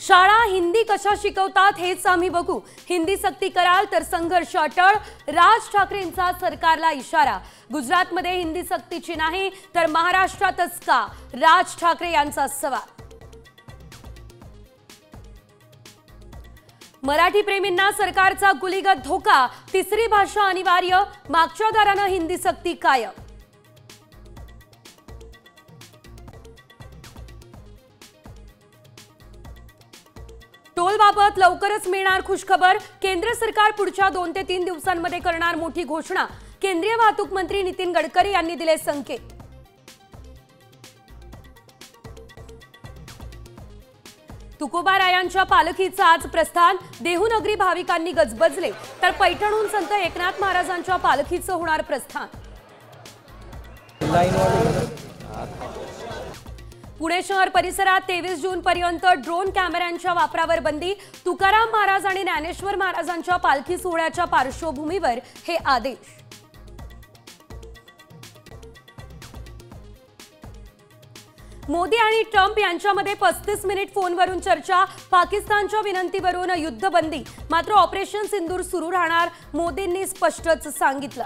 शाळा हिंदी कशा शिकवतात हेच आम्ही बघू। हिंदी सक्ती कराल तर संघर्ष अटळ। राज ठाकरेंचा सरकारला इशारा। गुजरातमध्ये हिंदी सक्तीची नाही तर महाराष्ट्रातच का? राज ठाकरे यांचा सवाल। मराठी प्रेमींना सरकारचा गुलीगत धोका। तिसरी भाषा अनिवार्य। मागच्या दारानं हिंदी सक्ती कायम। टोलबाबत लवकरच मिळणार खुशखबर। केंद्र सरकार पुढच्या 2 ते 3 दिवसांमध्ये करणार मोठी घोषणा। केंद्रीय वाहतूक मंत्री नितीन गडकरी यांनी दिले संकेत। तुकोबारायांच्या पालखीचं आज प्रस्थान। देहूनगरी भाविकांनी गजबजले तर पैठणहून संत एकनाथ महाराजांच्या पालखीचं होणार प्रस्थान। पुणे शहर परिसरात 23 जून पर्यंत ड्रोन कॅमेऱ्यांच्या वापरावर बंदी। तुकाराम महाराज आणि ज्ञानेश्वर महाराजांच्या पालखी सोहळ्याच्या पार्श्वभूमीवर हे आदेश। मोदी आणि ट्रम्प यांच्यामध्ये 35 मिनिट फोनवरून चर्चा। पाकिस्तानच्या विनंतीवरून युद्धबंदी, मात्र ऑपरेशन सिंदूर सुरू राहणार, मोदींनी स्पष्टच सांगितलं।